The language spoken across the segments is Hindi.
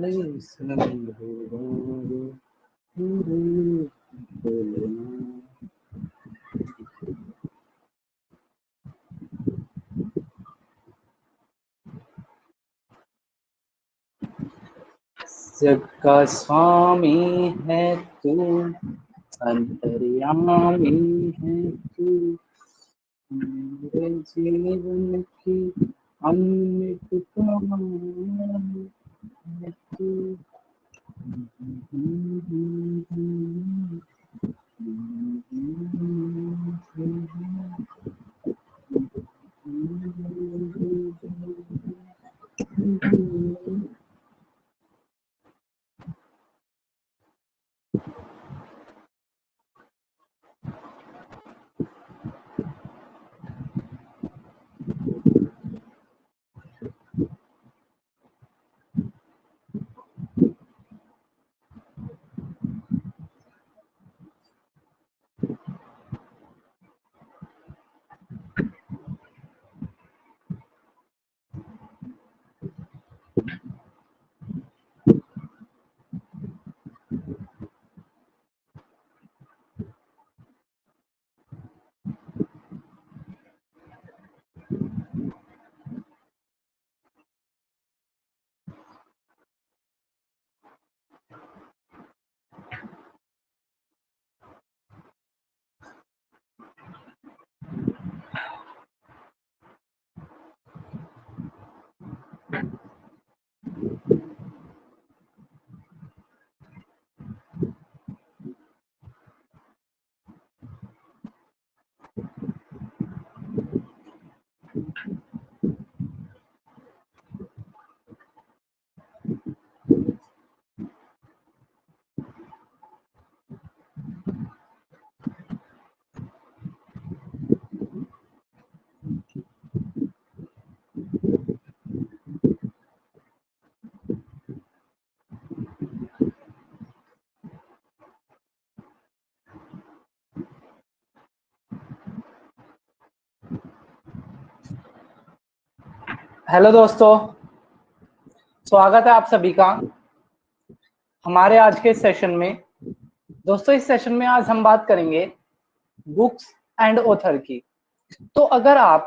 संग होगा पूरे बोलना। जग का स्वामी है तू, अंतर्यामी है तू, मेरे जीवन की अमृत कहानी है तू। हेलो दोस्तों, स्वागत है आप सभी का हमारे आज के सेशन में। दोस्तों, इस सेशन में आज हम बात करेंगे बुक्स एंड ऑथर की। तो अगर आप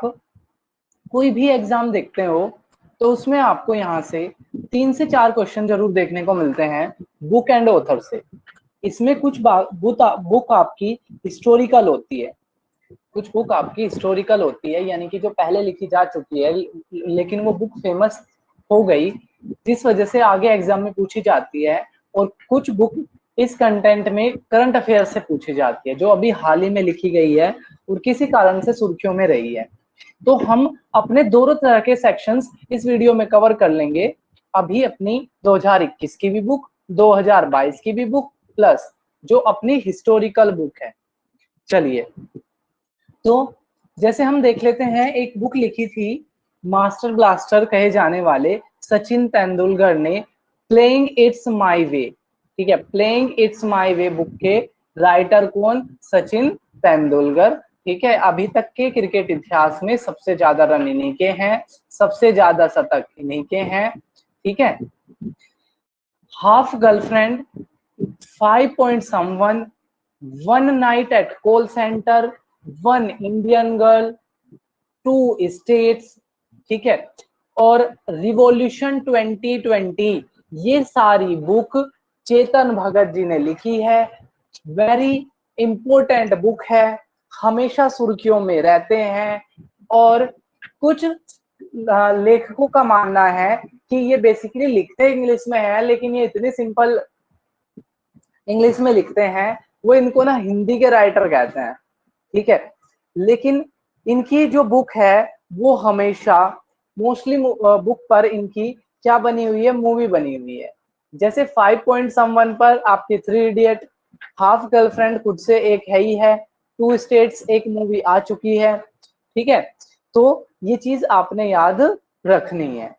कोई भी एग्जाम देखते हो तो उसमें आपको यहाँ से 3 से 4 क्वेश्चन जरूर देखने को मिलते हैं बुक एंड ऑथर से। इसमें कुछ बुक आपकी हिस्टोरिकल होती है, कुछ बुक आपकी हिस्टोरिकल होती है, यानी कि जो पहले लिखी जा चुकी है लेकिन वो बुक फेमस हो गई जिस वजह से आगे एग्जाम में पूछी जाती है। और कुछ बुक इस कंटेंट में करंट अफेयर से पूछी जाती है जो अभी हाल ही में लिखी गई है और किसी कारण से सुर्खियों में रही है। तो हम अपने दोनों तरह के सेक्शंस इस वीडियो में कवर कर लेंगे। अभी अपनी 2021 की भी बुक, 2022 की भी बुक, प्लस जो अपनी हिस्टोरिकल बुक है। चलिए, तो जैसे हम देख लेते हैं, एक बुक लिखी थी मास्टर ब्लास्टर कहे जाने वाले सचिन तेंदुलकर ने, प्लेइंग इट्स माय वे। ठीक है, playing it's my way book के राइटर कौन? सचिन तेंदुलकर। ठीक है, अभी तक के क्रिकेट इतिहास में सबसे ज्यादा रन इन्हीं के हैं, सबसे ज्यादा शतक इन्हीं के हैं। ठीक है, half girlfriend, 5 point someone, one night at call centre, one Indian girl, 2 states. ठीक है, और रिवॉल्यूशन 2020, ये सारी बुक चेतन भगत जी ने लिखी है। वेरी इंपॉर्टेंट बुक है, हमेशा सुर्खियों में रहते हैं। और कुछ लेखकों का मानना है कि ये बेसिकली लिखते इंग्लिश में है, लेकिन ये इतनी सिंपल इंग्लिश में लिखते हैं, वो इनको ना हिंदी के राइटर कहते हैं। ठीक है, लेकिन इनकी जो बुक है वो हमेशा मोस्टली बुक पर इनकी क्या बनी हुई है? मूवी बनी हुई है। जैसे 5 पॉइंट समवन पर आपकी 3 इडियट, हाफ गर्लफ्रेंड खुद से एक है ही है, 2 स्टेट्स एक मूवी आ चुकी है। ठीक है, तो ये चीज आपने याद रखनी है।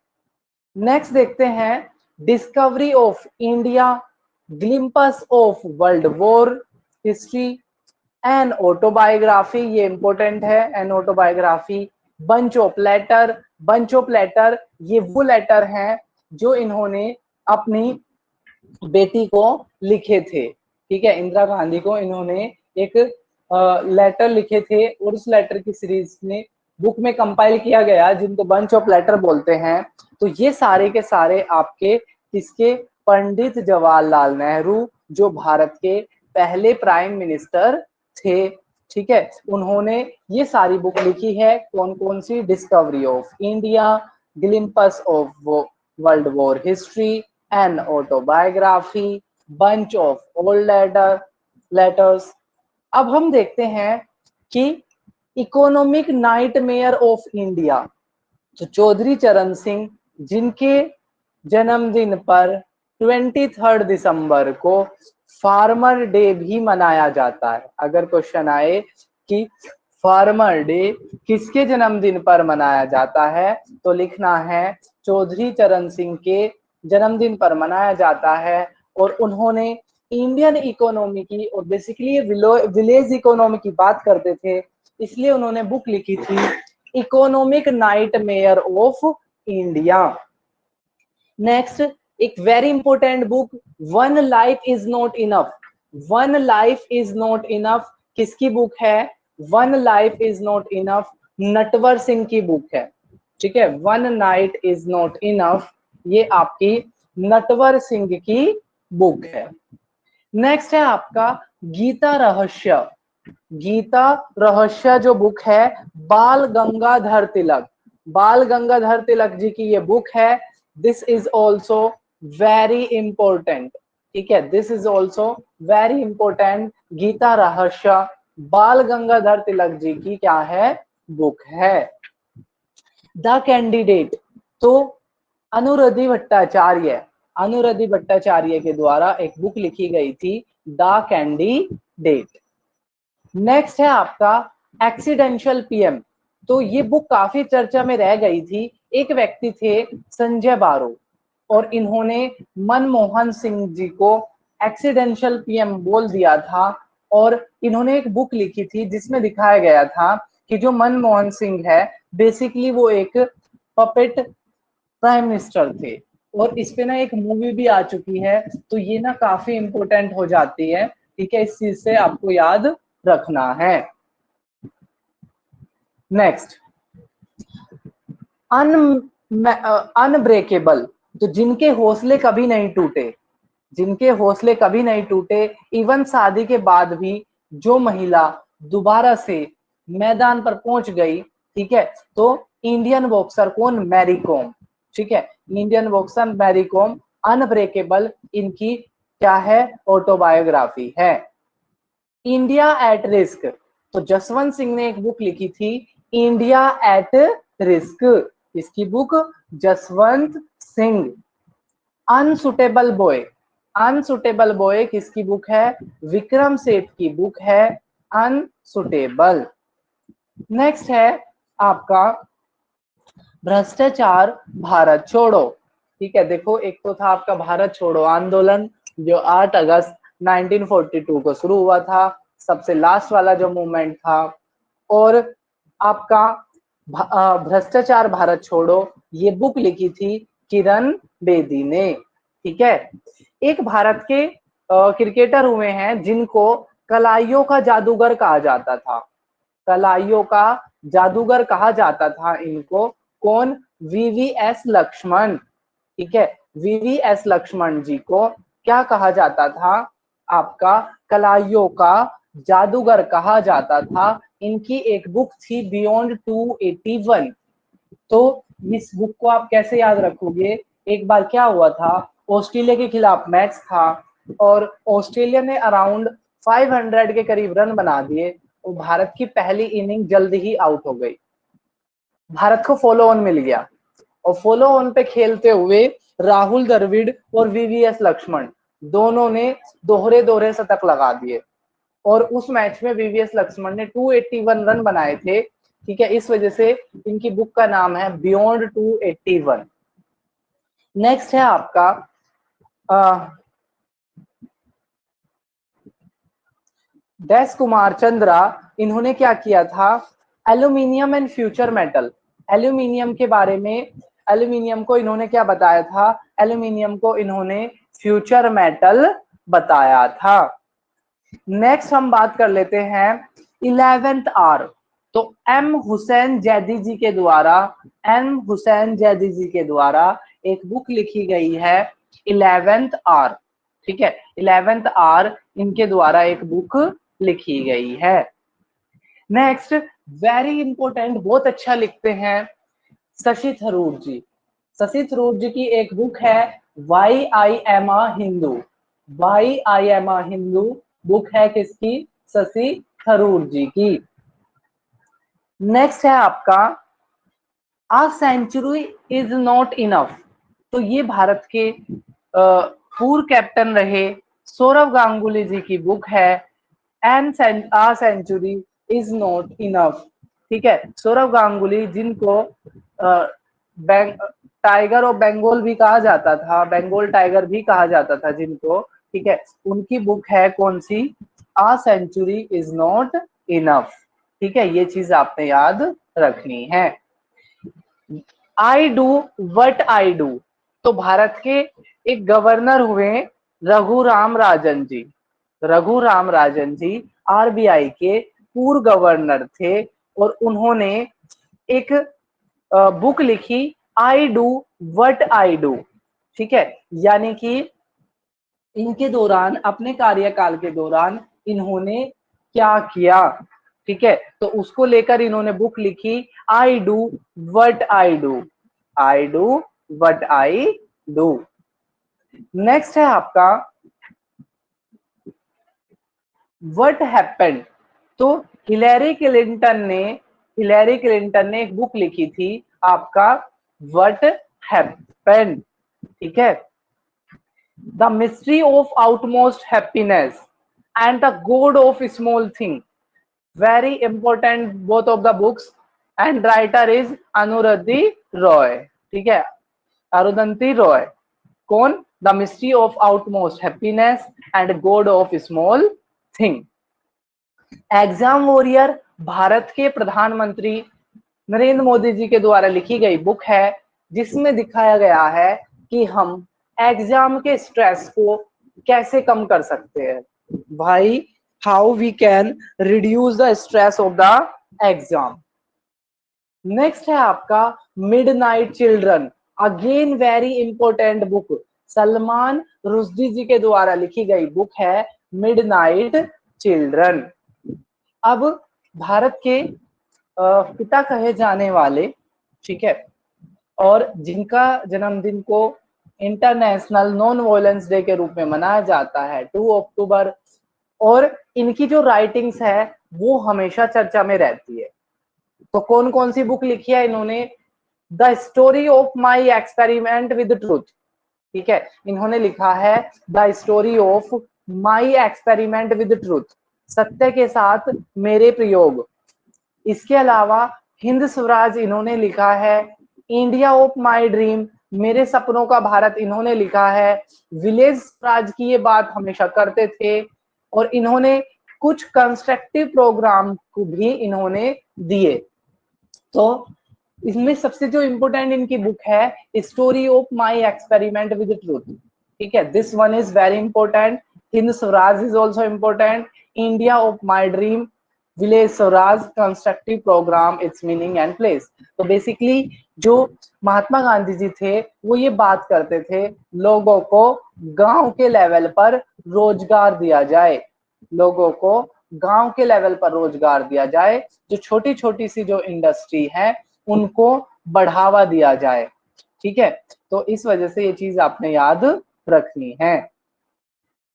नेक्स्ट देखते हैं, discovery of India, glimpses of world war history, an autobiography, ये इंपॉर्टेंट है, an autobiography, bunch of letter. Bunch of letter ये वो लेटर हैं जो इन्होंने अपनी बेटी को लिखे थे। ठीक है, इंदिरा गांधी को इन्होंने एक लेटर लिखे थे और उस लेटर की सीरीज में बुक में कंपाइल किया गया, जिनको बंच ऑफ लेटर बोलते हैं। तो ये सारे के सारे आपके किसके, पंडित जवाहरलाल नेहरू, जो भारत के पहले प्राइम मिनिस्टर थे। ठीक है, उन्होंने ये सारी बुक लिखी है। कौन कौन सी, discovery of India, glimpses of world war history, an autobiography, bunch of old letters. अब हम देखते हैं कि इकोनॉमिक नाइटमेयर ऑफ इंडिया, तो चौधरी चरण सिंह, जिनके जन्मदिन पर 23 दिसंबर को फार्मर डे भी मनाया जाता है। अगर क्वेश्चन आए कि फार्मर डे किसके जन्मदिन पर मनाया जाता है, तो लिखना है चौधरी चरण सिंह के जन्मदिन पर मनाया जाता है। और उन्होंने इंडियन इकोनॉमी की और बेसिकली विलेज इकोनॉमी की बात करते थे, इसलिए उन्होंने बुक लिखी थी economic nightmare of India. Next, एक very important book, one life is not enough. One life is not enough किसकी बुक है, one life is not enough Natwar Singh की बुक है। ठीक है, one night is not enough, ये आपकी नटवर सिंह की बुक है। नेक्स्ट है आपका गीता रहस्य। गीता रहस्य जो बुक है, बाल गंगाधर तिलक, बाल गंगाधर तिलक जी की ये बुक है। This is also very important. ठीक है, this is also very important. Gita Rahasya Bal Gangadhar Tilak ji की क्या है, बुक है। द कैंडिडेट, तो अनुराधी भट्टाचार्य, अनुराधी भट्टाचार्य के द्वारा एक बुक लिखी गई थी, द कैंडिडेट। नेक्स्ट है आपका एक्सीडेंशियल पीएम, तो ये बुक काफी चर्चा में रह गई थी। एक व्यक्ति थे संजय बारो, और इन्होंने मनमोहन सिंह जी को एक्सीडेंशियल पीएम बोल दिया था। और इन्होंने एक बुक लिखी थी जिसमें दिखाया गया था कि जो मनमोहन सिंह है, बेसिकली वो एक पपेट प्राइम मिनिस्टर थे। और इस पे ना एक मूवी भी आ चुकी है, तो ये ना काफी इंपॉर्टेंट हो जाती है। ठीक है, इस चीज से आपको याद रखना है। नेक्स्ट, अनब्रेकेबल, तो जिनके हौसले कभी नहीं टूटे, जिनके हौसले कभी नहीं टूटे, इवन शादी के बाद भी जो महिला दोबारा से मैदान पर पहुंच गई, ठीक है, तो इंडियन बॉक्सर कौन, मैरी कॉम। ठीक है, Indian boxer Mary Kom, unbreakable इनकी क्या है, ऑटोबायोग्राफी है। इंडिया एट रिस्क, तो जसवंत सिंह ने एक बुक लिखी थी, इंडिया एट रिस्क, इसकी book Jaswant Singh. Unsuitable boy, unsuitable boy किसकी बुक है, विक्रम सेठ की बुक है, अनसुटेबल। नेक्स्ट है आपका भ्रष्टाचार भारत छोड़ो। ठीक है, देखो एक तो था आपका भारत छोड़ो आंदोलन, जो 8 अगस्त 1942 को शुरू हुआ था, सबसे लास्ट वाला जो मूवमेंट था। और आपका भ्रष्टाचार भारत छोड़ो, ये बुक लिखी थी किरण बेदी ने। ठीक है, एक भारत के क्रिकेटर हुए हैं जिनको कलाइयों का जादूगर कहा जाता था, कलाइयों का जादूगर कहा जाता था इनको, कौन, वीवीएस लक्ष्मण। ठीक है, वीवीएस लक्ष्मण जी को क्या कहा जाता था, आपका कलाइयों का जादूगर कहा जाता था। इनकी एक बुक थी बियॉन्ड 281। तो इस बुक को आप कैसे याद रखोगे, एक बार क्या हुआ था, ऑस्ट्रेलिया के खिलाफ मैच था और ऑस्ट्रेलिया ने अराउंड 500 के करीब रन बना दिए और भारत की पहली इनिंग जल्दी ही आउट हो गई। भारत को फॉलो ऑन मिल गया और फॉलो ऑन पे खेलते हुए राहुल द्रविड़ और वीवीएस लक्ष्मण दोनों ने दोहरे दोहरे शतक लगा दिए और उस मैच में वीवीएस लक्ष्मण ने 281 रन बनाए थे। ठीक है, इस वजह से इनकी बुक का नाम है बियॉन्ड 281। नेक्स्ट है आपका डैश कुमार चंद्रा, इन्होंने क्या किया था, aluminium and future metal, aluminium के बारे में एल्यूमिनियम को इन्होंने क्या बताया था? एल्यूमिनियम को इन्होंने फ्यूचर मेटल बताया था। नेक्स्ट हम बात कर लेते हैं 11th आर। तो एम हुसैन जैदी जी के द्वारा एक बुक लिखी गई है 11th आर। ठीक है, 11th आर इनके द्वारा एक बुक लिखी गई है। नेक्स्ट वेरी इंपॉर्टेंट, बहुत अच्छा लिखते हैं शशि थरूर जी। शशि थरूर जी की एक बुक है why I am a Hindu. Why I am a Hindu book है किसकी? शशि थरूर जी की। नेक्स्ट है आपका a century is not enough. तो ये भारत के पूर्व कैप्टन रहे सौरव गांगुली जी की बुक है an a century is not enough. ठीक है, सौरव गांगुली जिनको टाइगर ऑफ बंगाल भी कहा जाता था, बंगाल टाइगर भी कहा जाता था जिनको, ठीक है, उनकी बुक है कौन सी? आ सेंचुरी इज नॉट इनफ। ठीक है, ये चीज आपने याद रखनी है। I do what I do. तो भारत के एक गवर्नर हुए रघुराम राजन जी। रघुराम राजन जी आरबीआई के पूर्व गवर्नर थे और उन्होंने एक बुक लिखी I do what I do. ठीक है, यानी कि इनके दौरान, अपने कार्यकाल के दौरान इन्होंने क्या किया। ठीक है, तो उसको लेकर इन्होंने बुक लिखी I do what I do. I do what I do. Next है आपका व्हाट हैपेंड। तो हिलेरी क्लिंटन ने एक बुक लिखी थी आपका व्हाट हैपेंड। ठीक है, the mystery of outmost happiness and the god of small thing. Very important both of the books and writer is अनुरुद्धि रॉय। ठीक है, अरुंधति रॉय। कौन? The mystery of outmost happiness and god of small thing. Exam warrior Bharat के प्रधानमंत्री नरेंद्र मोदी जी के द्वारा लिखी गई बुक है जिसमें दिखाया गया है कि हम एग्जाम के स्ट्रेस को कैसे कम कर सकते हैं। भाई, how we can reduce the stress of the exam. Next है आपका midnight children, again very important book. Salman Rushdie ji के द्वारा लिखी गई बुक है मिडनाइट चिल्ड्रन। अब भारत के पिता कहे जाने वाले, ठीक है, और जिनका जन्मदिन को इंटरनेशनल नॉन वायलेंस डे के रूप में मनाया जाता है 2 अक्टूबर, और इनकी जो राइटिंग्स है वो हमेशा चर्चा में रहती है। तो कौन कौन सी बुक लिखी है इन्होंने? The story of my experiment with truth. ठीक है, इन्होंने लिखा है the story of my experiment with truth, सत्य के साथ मेरे प्रयोग। इसके अलावा हिंद स्वराज इन्होंने लिखा है, इंडिया ऑफ माई ड्रीम, मेरे सपनों का भारत इन्होंने लिखा है, विलेज स्वराज की ये बात हमेशा करते थे, और इन्होंने कुछ कंस्ट्रक्टिव प्रोग्राम को भी इन्होंने दिए। तो इसमें सबसे जो इंपॉर्टेंट इनकी बुक है story of my experiment with truth. ठीक है, this one is very important. Hind Swaraj is also important. India of my dream, village Swaraj, constructive programme, its meaning and place. तो बेसिकली जो महात्मा गांधी जी थे वो ये बात करते थे लोगों को गांव के लेवल पर रोजगार दिया जाए, लोगों को गांव के लेवल पर रोजगार दिया जाए, जो छोटी छोटी सी जो इंडस्ट्री है उनको बढ़ावा दिया जाए। ठीक है, तो इस वजह से ये चीज आपने याद रखनी है।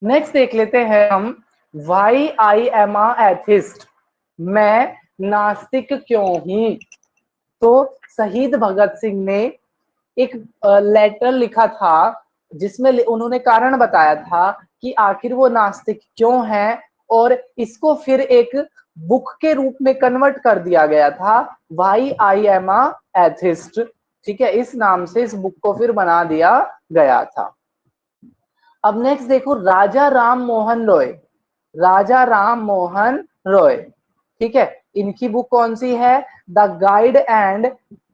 नेक्स्ट देख लेते हैं हम why I am a atheist, मैं नास्तिक क्यों हूं। तो शहीद भगत सिंह ने एक लेटर लिखा था जिसमें उन्होंने कारण बताया था कि आखिर वो नास्तिक क्यों है, और इसको फिर एक बुक के रूप में कन्वर्ट कर दिया गया था, why I am a atheist. ठीक है, इस नाम से इस बुक को फिर बना दिया गया था। अब नेक्स्ट देखो राजा राम मोहन रॉय। राजा राम मोहन रॉय, ठीक है, इनकी बुक कौन सी है? The guide and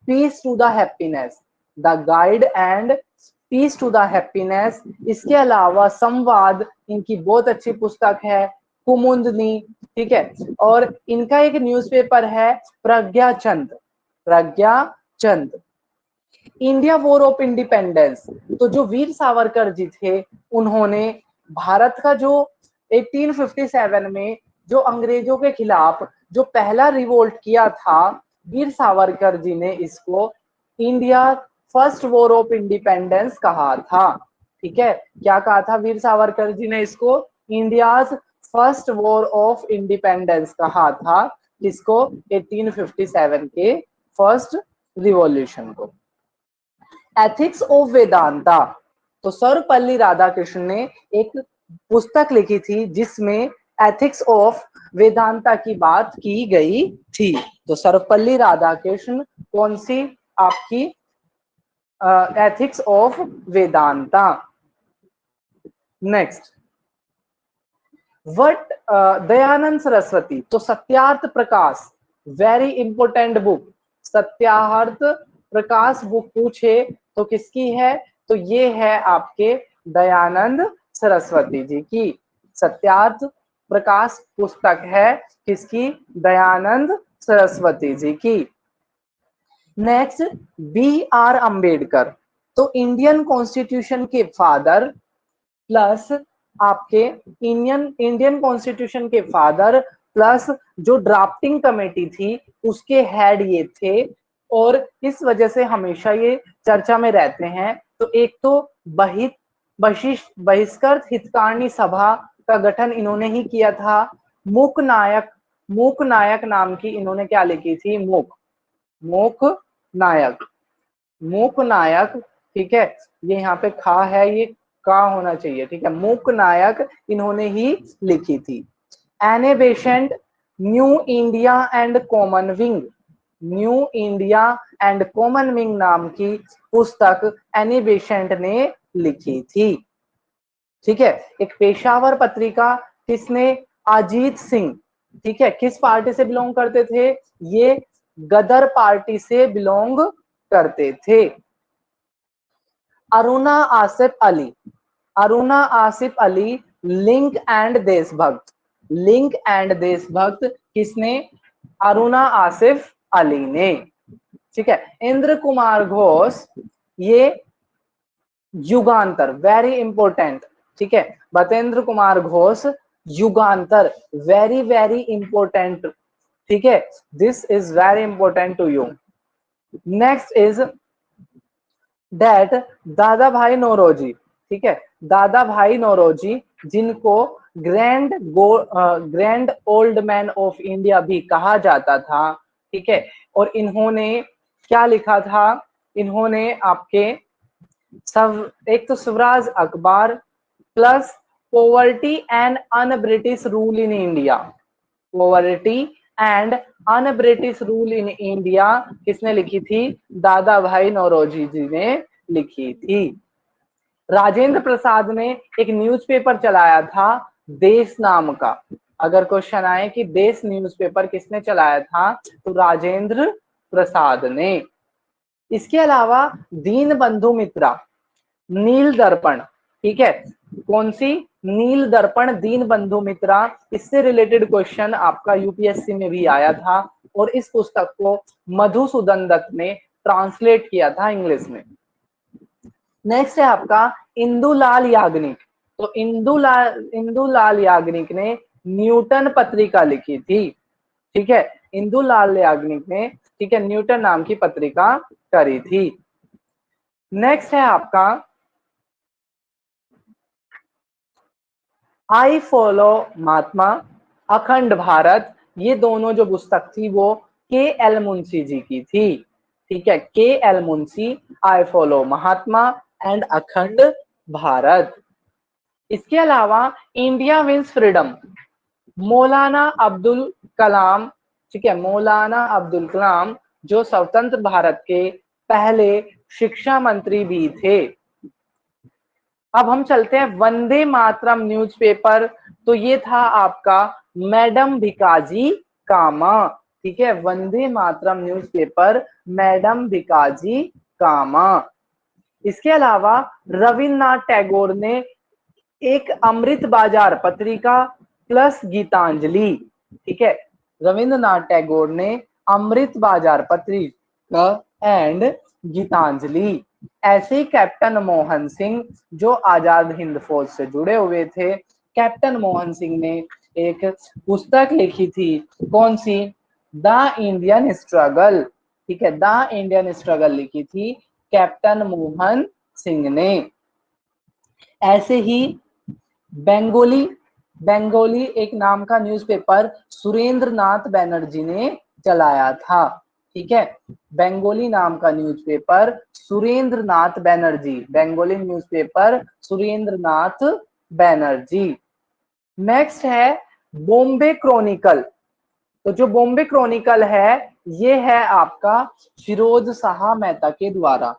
peace to the happiness. The guide and peace to the happiness. इसके अलावा संवाद इनकी बहुत अच्छी पुस्तक है, कुमुदनी, ठीक है। और इनका एक न्यूज़पेपर है प्रज्ञा चंद, प्रज्ञा चंद। इंडिया वॉर ऑफ इंडिपेंडेंस, तो जो वीर सावरकर जी थे उन्होंने भारत का जो 1857 में जो अंग्रेजों के खिलाफ जो पहला रिवोल्ट किया था, वीर सावरकर जी ने इसको India first war of independence कहा था, ठीक है। क्या कहा था वीर सावरकर जी ने इसको? India's first war of independence कहा था, किसको? 1857 के फर्स्ट रिवॉल्यूशन को। एथिक्स ऑफ वेदांता, तो सर्वपल्ली राधाकृष्ण ने एक पुस्तक लिखी थी जिसमें एथिक्स ऑफ वेदांता की बात की गई थी। तो सर्वपल्ली राधाकृष्ण कौन सी आपकी ethics of Vedanta. Next, what Dayanand Saraswati, तो Satyarth Prakash, very important book. Satyarth Prakash book पूछे तो किसकी है? तो ये है आपके दयानंद सरस्वती जी की। सत्यार्थ प्रकाश पुस्तक है किसकी? दयानंद सरस्वती जी की। नेक्स्ट, बी आर अंबेडकर, तो इंडियन कॉन्स्टिट्यूशन के फादर प्लस आपके इंडियन कॉन्स्टिट्यूशन के फादर प्लस जो ड्राफ्टिंग कमेटी थी उसके हेड ये थे, और इस वजह से हमेशा ये चर्चा में रहते हैं। तो एक तो बहिष्कृत हितकारिणी सभा का गठन इन्होंने ही किया था। मूक नायक नाम की इन्होंने क्या लिखी थी? मूक नायक, ठीक है। ये यहाँ पे खा है, ये का होना चाहिए, ठीक है। मूक नायक इन्होंने ही लिखी थी। एने Besant new India and Commonwealth, new India and Commonwealth नाम की पुस्तक एने बेसेंट ने लिखी थी, ठीक है। एक पेशावर पत्रिका किसने? अजीत सिंह, ठीक है। किस पार्टी से बिलोंग करते थे? ये गदर पार्टी से बिलोंग करते थे। अरुणा आसिफ अली लिंक एंड देशभक्त किसने? अरुणा आसिफ अली ने, ठीक है। इंद्र कुमार घोष, ये युगांतर, वेरी इंपोर्टेंट, ठीक है। बतेंद्र Kumar Ghosh Yugantar, very very important, ठीक है। This is very important to you. Next is that Dadabhai Naoroji, ठीक है। दादा भाई नौरोजी जिनको grand old man of India भी कहा जाता था, ठीक है। और इन्होंने क्या लिखा था? इन्होंने आपके सब, एक तो स्वराज अखबार plus poverty and un British rule in India, poverty and un British rule in India किसने लिखी थी? दादा भाई नौरोजी जी ने लिखी थी। राजेंद्र प्रसाद ने एक न्यूज़पेपर चलाया था देश नाम का। अगर क्वेश्चन आए कि देश न्यूज़पेपर किसने चलाया था, तो राजेंद्र प्रसाद ने। इसके अलावा दीन बंधु मित्रा, नील दर्पण, ठीक है। कौन सी? नील दर्पण, दीन बंधु मित्रा। इससे रिलेटेड क्वेश्चन आपका यूपीएससी में भी आया था, और इस पुस्तक को मधुसूदन दत्त ने ट्रांसलेट किया था इंग्लिश में। नेक्स्ट है आपका इंदुलाल याग्निक, तो इंदुलाल याग्निक ने न्यूटन पत्रिका लिखी थी, ठीक है। इंदुलाल याग्निक ने, ठीक है, न्यूटन नाम की पत्रिका करी थी। नेक्स्ट है आपका आई फॉलो महात्मा, अखंड भारत। ये दोनों जो पुस्तक थी वो के.एल. मुंशी जी की थी, ठीक है। KL. Munshi, I follow Mahatma and अखंड भारत। इसके अलावा इंडिया विंस फ्रीडम, मौलाना अब्दुल कलाम, ठीक है। मौलाना अब्दुल कलाम जो स्वतंत्र भारत के पहले शिक्षा मंत्री भी थे। अब हम चलते हैं वंदे मातरम न्यूज़पेपर, तो ये था आपका मैडम भिकाजी कामा, ठीक है। वंदे मातरम न्यूज़पेपर मैडम भिकाजी कामा। इसके अलावा रविन्द्रनाथ टैगोर ने एक अमृत बाजार पत्रिका प्लस गीतांजलि, ठीक है, रविन्द्रनाथ टैगोर ने अमृत बाजार पत्रिका एंड गीतांजलि। ऐसे कैप्टन मोहन सिंह जो आजाद हिंद फौज से जुड़े हुए थे, कैप्टन मोहन सिंह ने एक पुस्तक लिखी थी, कौन सी, द इंडियन स्ट्रगल, ठीक है, द इंडियन स्ट्रगल लिखी थी कैप्टन मोहन सिंह ने। ऐसे ही बंगाली एक नाम का न्यूज़पेपर सुरेंद्र नाथ बैनर्जी ने चलाया था, ठीक है, बंगाली नाम का न्यूज़पेपर सुरेंद्र नाथ बैनर्जी, बंगाली न्यूज़पेपर सुरेंद्र नाथ बैनर्जी। नेक्स्ट है बॉम्बे क्रॉनिकल। तो जो बॉम्बे क्रॉनिकल है ये है आपका फिरोज शाह मेहता के द्वारा,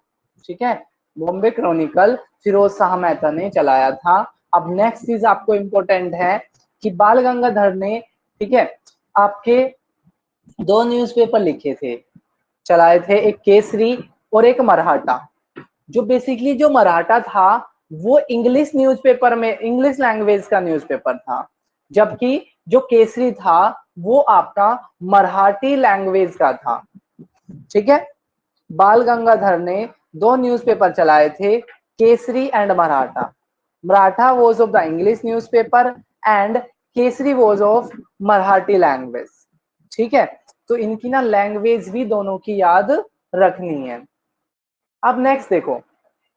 ठीक है, बॉम्बे क्रॉनिकल फिरोज शाह मेहता ने चलाया था। अब नेक्स्ट चीज आपको इंपॉर्टेंट है कि बाल गंगाधर ने, ठीक है, आपके दो न्यूज़पेपर लिखे थे, चलाए थे, एक केसरी और एक मराठा। जो बेसिकली जो मराठा था वो इंग्लिश न्यूज़पेपर में, इंग्लिश लैंग्वेज का न्यूज़पेपर था, जबकि जो केसरी था वो आपका मराठी लैंग्वेज का था, ठीक है। बाल गंगाधर ने दो न्यूज़पेपर चलाए थे, Kesari and Maratha. Maratha was of the English newspaper and Kesari was of Marathi language, ठीक है। तो इनकी ना लैंग्वेज भी दोनों की याद रखनी है। अब नेक्स्ट देखो,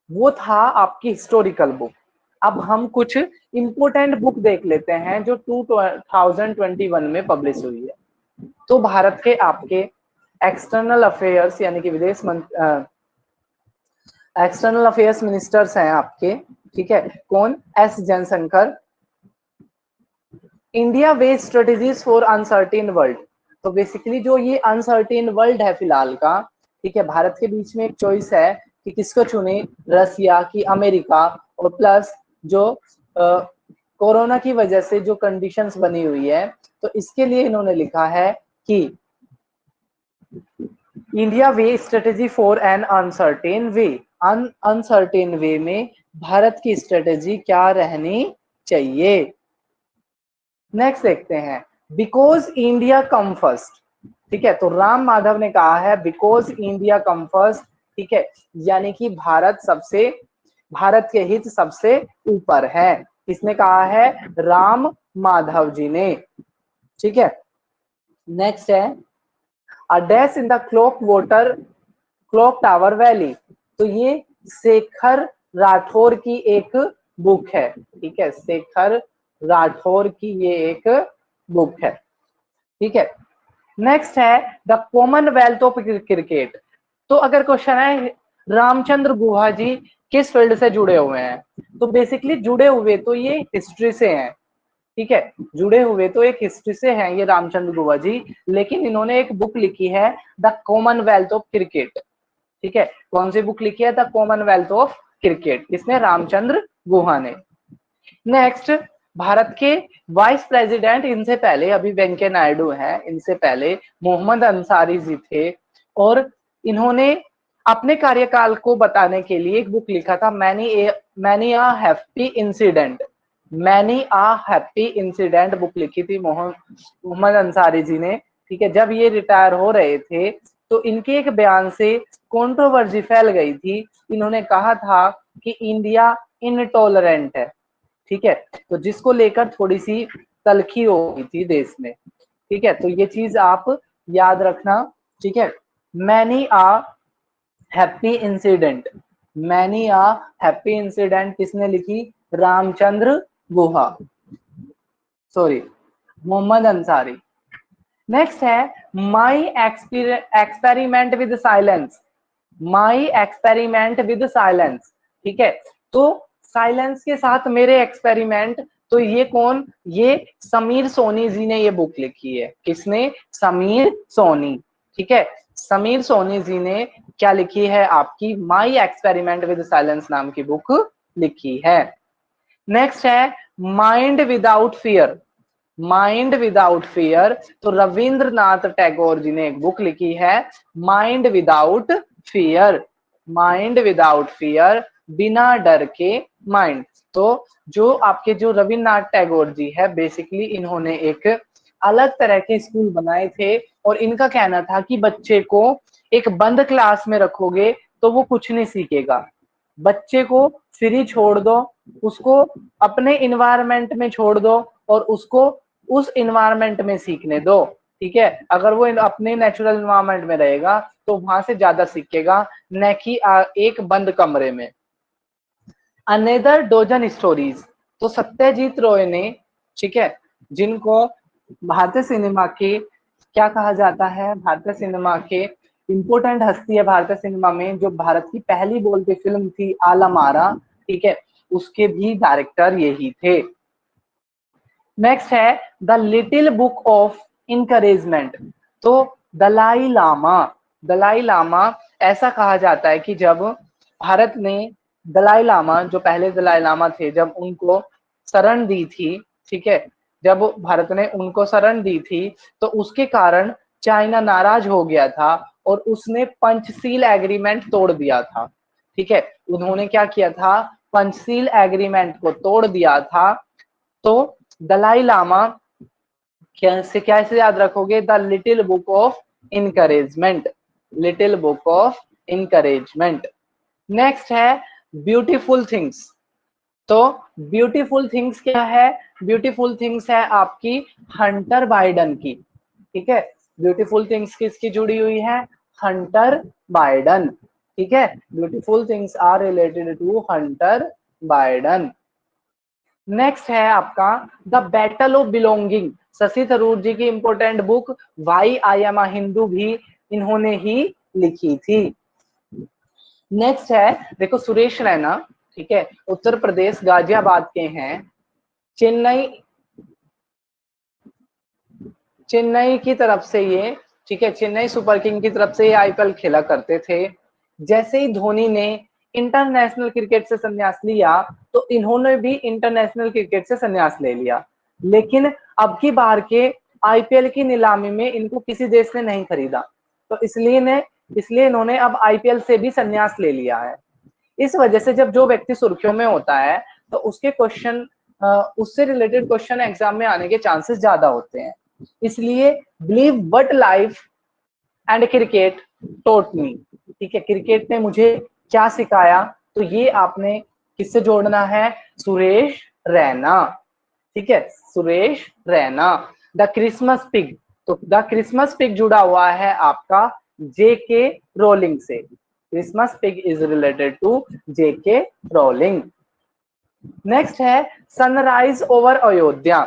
वो था आपकी हिस्टोरिकल बुक। अब हम कुछ इंपोर्टेंट बुक देख लेते हैं जो 2021 में पब्लिश हुई है। तो भारत के आपके एक्सटर्नल अफेयर्स यानी कि एक्सटर्नल अफेयर्स मिनिस्टर्स हैं आपके, ठीक है, कौन, S Jaishankar. India way strategies for uncertain world. तो बेसिकली जो ये अनसर्टेन वर्ल्ड है फिलहाल का, ठीक है, भारत के बीच में एक चॉइस है कि किसको चुने, रसिया की अमेरिका, और प्लस जो कोरोना की वजह से जो कंडीशंस बनी हुई है, तो इसके लिए इन्होंने लिखा है कि India way strategy for an uncertain way. Uncertain way में भारत की स्ट्रेटेजी क्या रहनी चाहिए। नेक्स्ट देखते हैं, बिकॉज इंडिया कम फर्स्ट, ठीक है, तो राम माधव ने कहा है बिकॉज इंडिया कम फर्स्ट, ठीक है, यानी कि भारत के हित सबसे ऊपर है। किसने कहा है, राम माधव जी ने, ठीक है। नेक्स्ट है a dash in the clock tower valley. तो ये शेखर राठौर की एक बुक है, ठीक है, शेखर राठौर की ये एक बुक है, ठीक है। नेक्स्ट है द कॉमनवेल्थ ऑफ क्रिकेट। तो अगर क्वेश्चन है रामचंद्र गुहा जी किस फील्ड से जुड़े हुए हैं, तो बेसिकली जुड़े हुए तो ये हिस्ट्री से हैं, ठीक है, जुड़े हुए तो एक हिस्ट्री से हैं ये रामचंद्र गुहा जी, लेकिन इन्होंने एक बुक लिखी है द कॉमनवेल्थ ऑफ क्रिकेट, ठीक है। कौन सी बुक लिखी है, द कॉमनवेल्थ ऑफ क्रिकेट, किसने, रामचंद्र गुहा ने। नेक्स्ट, भारत के वाइस प्रेसिडेंट इनसे पहले अभी वेंकैया नायडू हैं, इनसे पहले मोहम्मद अंसारी जी थे, और इन्होंने अपने कार्यकाल को बताने के लिए एक बुक लिखा था, मैनी आ हैप्पी इंसिडेंट, मैनी आ हैप्पी इंसिडेंट बुक लिखी थी मोहम्मद अंसारी जी ने, ठीक है। जब ये रिटायर हो रहे थे तो इनके एक बयान से कंट्रोवर्सी फैल गई थी। इन्होंने कहा था कि इंडिया इनटॉलरेंट है, ठीक है, तो जिसको लेकर थोड़ी सी तलखी हो गई थी देश में, ठीक है, तो ये चीज आप याद रखना, ठीक है। मैनी आ हैप्पी इंसिडेंट, मैनी आ हैप्पी इंसिडेंट किसने लिखी, रामचंद्र गुहा, सॉरी, मोहम्मद अंसारी। नेक्स्ट है माई experiment with silence, my experiment with silence, ठीक है, तो साइलेंस के साथ मेरे एक्सपेरिमेंट, तो ये कौन, ये समीर सोनी जी ने ये बुक लिखी है, किसने, समीर सोनी, ठीक है, समीर सोनी जी ने क्या लिखी है आपकी, माई एक्सपेरिमेंट विद साइलेंस नाम की बुक लिखी है। नेक्स्ट है mind without fear, mind without fear, तो रविंद्रनाथ टैगोर जी ने एक बुक लिखी है mind without fear, mind without fear, बिना डर के माइंड। तो जो आपके जो रविन्द्रनाथ टैगोर जी है, बेसिकली इन्होंने एक अलग तरह के स्कूल बनाए थे और इनका कहना था कि बच्चे को एक बंद क्लास में रखोगे तो वो कुछ नहीं सीखेगा, बच्चे को फ्री छोड़ दो, उसको अपने इन्वायरमेंट में छोड़ दो और उसको उस इन्वायरमेंट में सीखने दो, ठीक है। अगर वो अपने नेचुरल इन्वायरमेंट में रहेगा तो वहां से ज्यादा सीखेगा, न कि एक बंद कमरे में। अनदर डोजन स्टोरीज, तो सत्यजीत रॉय ने, ठीक है, जिनको भारतीय सिनेमा के क्या कहा जाता है, भारतीय सिनेमा के इंपोर्टेंट हस्ती है भारतीय सिनेमा में, जो भारत की पहली बोलती फिल्म थी आलम आरा, ठीक है, उसके भी डायरेक्टर यही थे। नेक्स्ट है the little book of encouragement. तो दलाई लामा, दलाई लामा ऐसा कहा जाता है कि जब भारत ने दलाई लामा, जो पहले दलाई लामा थे, जब उनको शरण दी थी, ठीक है, जब भारत ने उनको शरण दी थी तो उसके कारण चाइना नाराज हो गया था और उसने पंचशील एग्रीमेंट तोड़ दिया था, ठीक है। उन्होंने क्या किया था, पंचशील एग्रीमेंट को तोड़ दिया था। तो दलाई लामा कैसे याद रखोगे, the little book of encouragement, little book of encouragement. Next है ब्यूटीफुल थिंग्स। तो ब्यूटीफुल थिंग्स क्या है, ब्यूटीफुल थिंग्स है आपकी हंटर बाइडन की, ठीक है। ब्यूटीफुल थिंग्स किसकी जुड़ी हुई है, हंटर बाइडन, ठीक है। Beautiful things are related to Hunter Biden. Next है आपका the battle of belonging, Shashi Tharoor ji की important book, why I am a Hindu भी इन्होंने ही लिखी थी। नेक्स्ट है देखो सुरेश रैना, ठीक है, उत्तर प्रदेश गाजियाबाद के हैं, चेन्नई चेन्नई की तरफ से ये, ठीक है, चेन्नई सुपर किंग की तरफ से ये आईपीएल खेला करते थे। जैसे ही धोनी ने इंटरनेशनल क्रिकेट से संन्यास लिया तो इन्होंने भी इंटरनेशनल क्रिकेट से संन्यास ले लिया, लेकिन अब की बार के आईपीएल की नीलामी में इनको किसी देश ने नहीं खरीदा, तो इसलिए इन्होंने अब आईपीएल से भी संन्यास ले लिया है। इस वजह से जब जो व्यक्ति सुर्खियों में होता है तो उसके क्वेश्चन, उससे रिलेटेड क्वेश्चन एग्जाम में आने के चांसेस ज्यादा होते हैं। इसलिए believe what life and cricket taught me, ठीक है, क्रिकेट ने मुझे क्या सिखाया, तो ये आपने किससे जोड़ना है, सुरेश रैना, ठीक है, Suresh Raina. The Christmas pig, तो द क्रिसमस पिग जुड़ा हुआ है आपका जेके रोलिंग से, Christmas pig is related to J K Rowling. Next है sunrise over Ayodhya,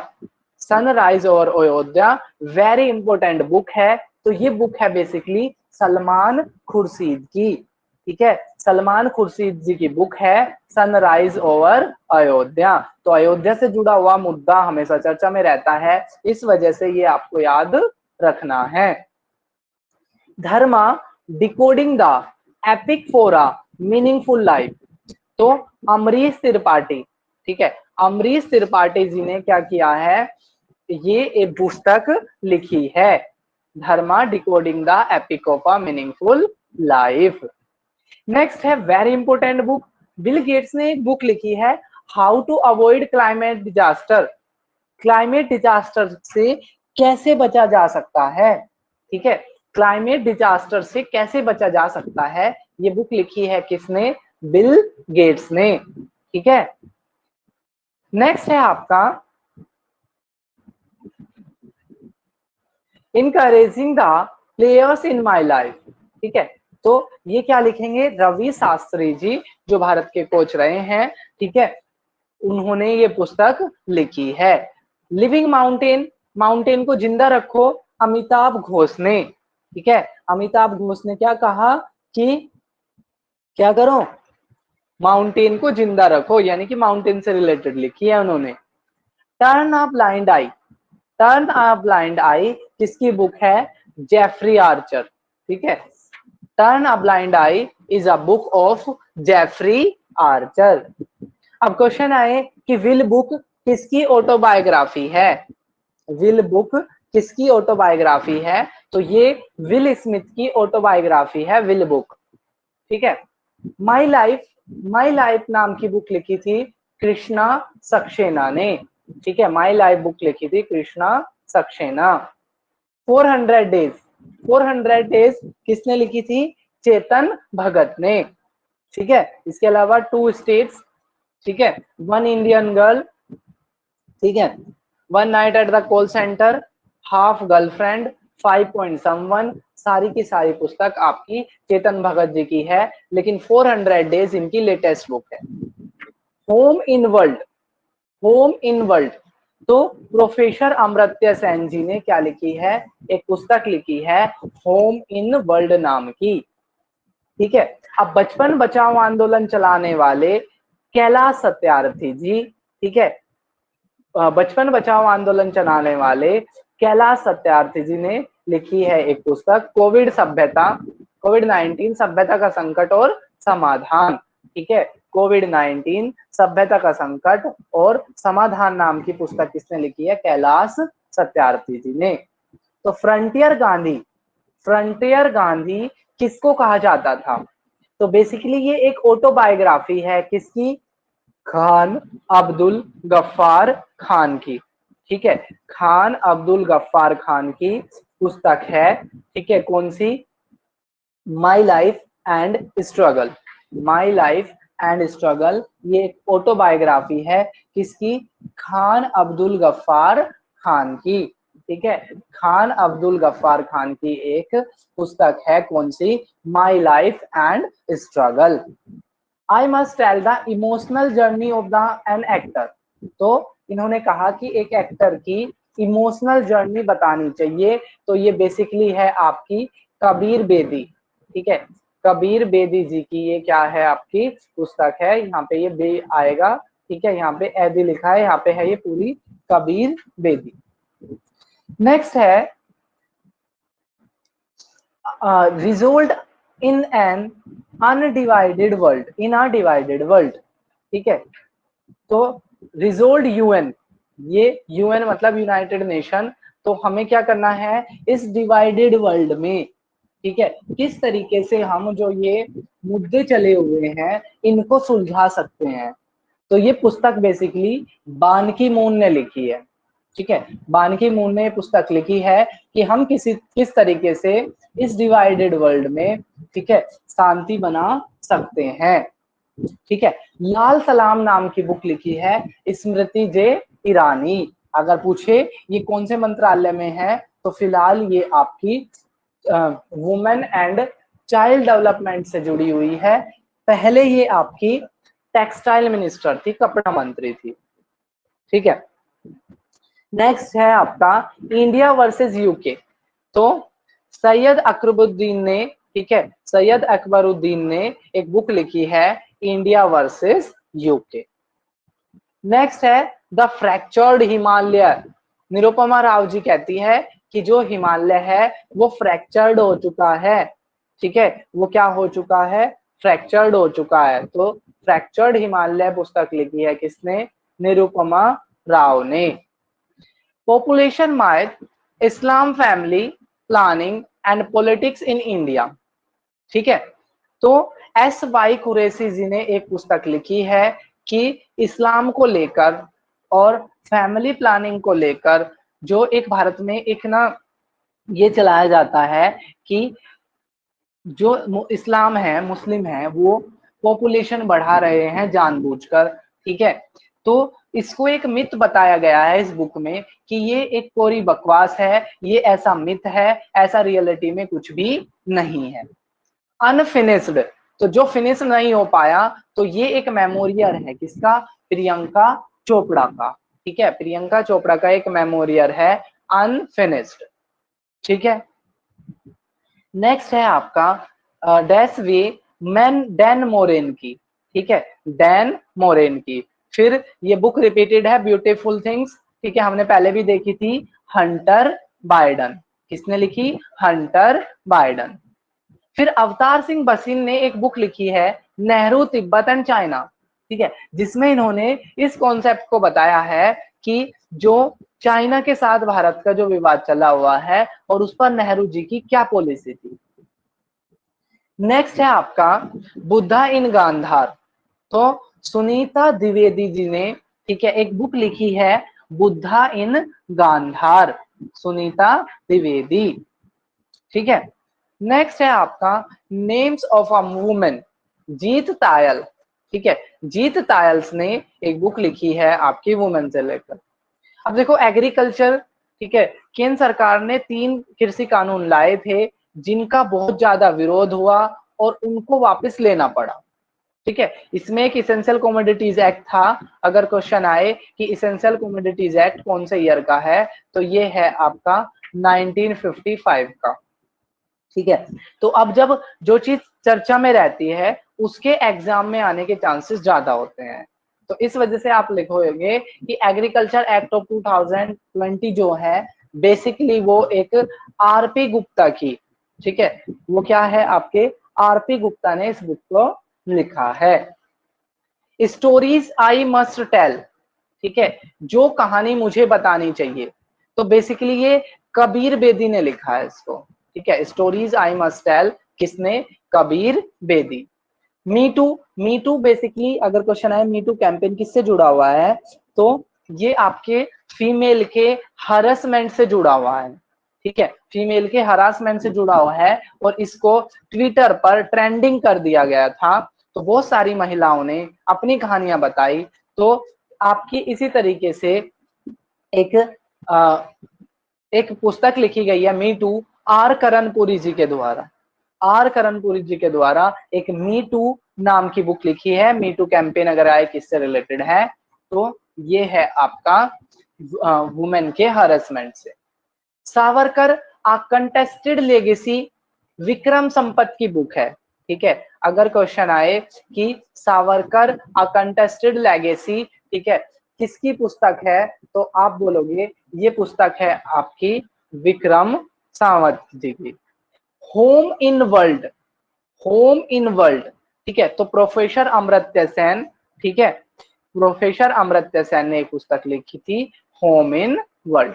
sunrise over Ayodhya very important book है। तो ये बुक है बेसिकली सलमान खुर्शीद की, ठीक है, सलमान खुर्शीद जी की बुक है सनराइज ओवर अयोध्या। तो अयोध्या से जुड़ा हुआ मुद्दा हमेशा चर्चा में रहता है, इस वजह से ये आपको याद रखना है। Dharma decoding the epic for a meaningful life, तो अमरीश त्रिपाठी, ठीक है, अमरीश त्रिपाठी जी ने क्या किया है, ये एक पुस्तक लिखी है, Dharma decoding the epic of a meaningful life. Next है very important book, Bill Gates ने एक बुक लिखी है, how to avoid climate disaster, climate disaster से कैसे बचा जा सकता है, ठीक है, क्लाइमेट डिजास्टर से कैसे बचा जा सकता है, ये बुक लिखी है किसने, बिल गेट्स ने, ठीक है। नेक्स्ट है आपका encouraging the players in my life, ठीक है, तो ये क्या लिखेंगे, रवि शास्त्री जी जो भारत के कोच रहे हैं, ठीक है, उन्होंने ये पुस्तक लिखी है। लिविंग माउंटेन, माउंटेन को जिंदा रखो, अमिताभ घोष ने, ठीक है, अमिताभ घोष ने क्या कहा कि क्या करो, माउंटेन को जिंदा रखो, यानी कि माउंटेन से रिलेटेड लिखी है उन्होंने। Turn a blind eye, turn a blind eye किसकी बुक है, जेफरी आर्चर, ठीक है, turn a blind eye is a book of Jeffrey Archer. अब क्वेश्चन आए कि विल बुक किसकी ऑटोबायोग्राफी है, विल बुक किसकी ऑटोबायोग्राफी है, तो ये विल स्मिथ की ऑटोबायोग्राफी है विल बुक, ठीक है। माई लाइफ नाम की बुक लिखी थी कृष्णा सक्सेना ने। ठीक है, माई लाइफ बुक लिखी थी कृष्णा सक्सेना। 400 डेज, 400 डेज किसने लिखी थी? चेतन भगत ने। ठीक है, इसके अलावा 2 स्टेट्स, ठीक है, 1 इंडियन गर्ल, ठीक है, 1 night at the call centre, half girlfriend, 5 point someone, सारी की सारी पुस्तक आपकी चेतन भगत जी की है, लेकिन 400 डेज इनकी लेटेस्ट बुक है। Home in world, home in world, तो प्रोफेसर अमर्त्य सेन जी ने क्या लिखी है? एक पुस्तक लिखी है होम इन वर्ल्ड नाम की। ठीक है, अब बचपन बचाओ आंदोलन चलाने वाले कैलाश सत्यार्थी जी, ठीक है, बचपन बचाओ आंदोलन चलाने वाले कैलाश सत्यार्थी जी ने लिखी है एक पुस्तक कोविड सभ्यता, कोविड-19 सभ्यता का संकट और समाधान। ठीक है, कोविड-19 सभ्यता का संकट और समाधान नाम की पुस्तक किसने लिखी है? कैलाश सत्यार्थी जी ने। तो फ्रंटियर गांधी, फ्रंटियर गांधी किसको कहा जाता था? तो बेसिकली ये एक ऑटोबायोग्राफी है किसकी? खान अब्दुल गफ्फार खान की। ठीक है, खान अब्दुल गफ्फार खान की पुस्तक है। ठीक है, कौन सी? My life and struggle, my life and struggle, ये एक ऑटोबायोग्राफी है किसकी? खान अब्दुल गफ्फार खान की। ठीक है, खान अब्दुल गफ्फार खान की एक पुस्तक है, कौन सी? My life and struggle. I must tell the emotional journey of the an actor, तो इन्होंने कहा कि एक एक्टर की इमोशनल जर्नी बतानी चाहिए, तो ये बेसिकली है आपकी कबीर बेदी। ठीक है, कबीर बेदी जी की ये क्या है? आपकी पुस्तक है, यहाँ पे ये बे आएगा, ठीक है, यहाँ पे ऐदी लिखा है, यहाँ पे है ये पूरी कबीर बेदी। नेक्स्ट है resolved in an undivided world, in a divided world. ठीक है, तो रिजोल्ड यूएन, ये यूएन मतलब यूनाइटेड नेशन, तो हमें क्या करना है इस डिवाइडेड वर्ल्ड में? ठीक है, किस तरीके से हम जो ये मुद्दे चले हुए हैं इनको सुलझा सकते हैं? तो ये पुस्तक बेसिकली बान की मून ने लिखी है। ठीक है, बान की मून ने पुस्तक लिखी है कि हम किस तरीके से इस डिवाइडेड वर्ल्ड में, ठीक है, शांति बना सकते हैं। ठीक है, लाल सलाम नाम की बुक लिखी है स्मृति जे ईरानी। अगर पूछे ये कौन से मंत्रालय में है, तो फिलहाल ये आपकी वुमेन एंड चाइल्ड डेवलपमेंट से जुड़ी हुई है। पहले ये आपकी टेक्सटाइल मिनिस्टर थी, कपड़ा मंत्री थी। ठीक है, नेक्स्ट है आपका इंडिया वर्सेस यूके, तो सैयद अकबरुद्दीन ने, ठीक है, सैयद अकबरुद्दीन ने एक बुक लिखी है इंडिया वर्सेस यूके। नेक्स्ट है द फ्रैक्चर्ड हिमालय, निरुपमा राव जी कहती है कि जो हिमालय है वो फ्रैक्चर्ड हो चुका है। ठीक है, वो क्या हो चुका है? फ्रैक्चर्ड हो चुका है। तो फ्रैक्चर्ड हिमालय पुस्तक लिखी है किसने? निरुपमा राव ने। Population माइथ, Islam, family planning and politics in India. ठीक है, तो एस वाई कुरैशी जी ने एक पुस्तक लिखी है कि इस्लाम को लेकर और फैमिली प्लानिंग को लेकर जो एक भारत में एक ना ये चलाया जाता है कि जो इस्लाम है, मुस्लिम है, वो पॉपुलेशन बढ़ा रहे हैं जानबूझकर। ठीक है, तो इसको एक मिथ बताया गया है इस बुक में कि ये एक कोरी बकवास है, ये ऐसा मिथ है, ऐसा रियलिटी में कुछ भी नहीं है। अनफिनिश्ड, तो जो फिनिश नहीं हो पाया, तो ये एक मेमोरियल है किसका? प्रियंका चोपड़ा का। ठीक है, प्रियंका चोपड़ा का एक मेमोरियल है अनफिनिश्ड। ठीक है, नेक्स्ट है आपका डैश वे मैन डैन मोरेन की। ठीक है, डैन मोरेन की। फिर ये बुक रिपीटेड है ब्यूटीफुल थिंग्स, ठीक है, हमने पहले भी देखी थी। हंटर बाइडन, किसने लिखी? Hunter Biden. फिर अवतार सिंह बसीन ने एक बुक लिखी है नेहरू तिब्बत एंड चाइना। ठीक है, जिसमें इन्होंने इस कॉन्सेप्ट को बताया है कि जो चाइना के साथ भारत का जो विवाद चला हुआ है और उस पर नेहरू जी की क्या पॉलिसी थी। नेक्स्ट है आपका बुद्धा इन गांधार। तो सुनीता द्विवेदी जी ने, ठीक है, एक बुक लिखी है बुद्धा इन गांधार, सुनीता द्विवेदी, ठीक है। नेक्स्ट है आपका नेम्स ऑफ अ वुमेन, जीत तायल, ठीक है, जीत तायल्स ने एक बुक लिखी है आपकी वुमेन से लेकर। अब देखो एग्रीकल्चर, ठीक है, केंद्र सरकार ने 3 कृषि कानून लाए थे जिनका बहुत ज्यादा विरोध हुआ और उनको वापस लेना पड़ा, ठीक है। इसमें एक इसेंशियल कमोडिटीज एक्ट था। अगर क्वेश्चन आए कि इसेंशियल कमोडिटीज एक्ट कौन से ईयर का है, तो ये है आपका 1955 का, ठीक है। तो अब जब जो चीज चर्चा में रहती है उसके एग्जाम में आने के चांसेस ज्यादा होते हैं, तो इस वजह से आप लिखोगे कि एग्रीकल्चर एक्ट ऑफ 2020 जो है बेसिकली वो एक आरपी गुप्ता की, ठीक है, वो क्या है आपके आरपी गुप्ता ने इस बुक को लिखा है। स्टोरीज आई मस्ट टेल, ठीक है, जो कहानी मुझे बतानी चाहिए, तो बेसिकली ये कबीर बेदी ने लिखा है इसको, ठीक है। स्टोरीज आई मस्ट टेल किसने, Kabir Bedi. Me too, me too basically अगर क्वेश्चन आए मी टू कैंपेन किससे जुड़ा हुआ है, तो ये आपके फीमेल के हरासमेंट से जुड़ा हुआ है, ठीक है, फीमेल के हरासमेंट से जुड़ा हुआ है और इसको ट्विटर पर ट्रेंडिंग कर दिया गया था। तो बहुत सारी महिलाओं ने अपनी कहानियां बताई। तो आपकी इसी तरीके से एक एक पुस्तक लिखी गई है मी टू, आर करणपुरी जी के द्वारा, आर करणपुरी जी के द्वारा एक मी टू नाम की बुक लिखी है। मी टू कैंपेन अगर आए किससे रिलेटेड है, तो ये है आपका वुमेन के हरासमेंट से। सावरकर आ कंटेस्टेड लेगेसी, विक्रम संपत की बुक है, ठीक है। अगर क्वेश्चन आए कि सावरकर आ कंटेस्टेड लेगेसी, ठीक है, किसकी पुस्तक है, तो आप बोलोगे ये पुस्तक है आपकी विक्रम सावंत जी की। Home in world, home in world, ठीक है, तो प्रोफेसर अमर्त्य सेन, ठीक है, प्रोफेसर अमर्त्य सेन ने एक पुस्तक लिखी थी होम इन वर्ल्ड।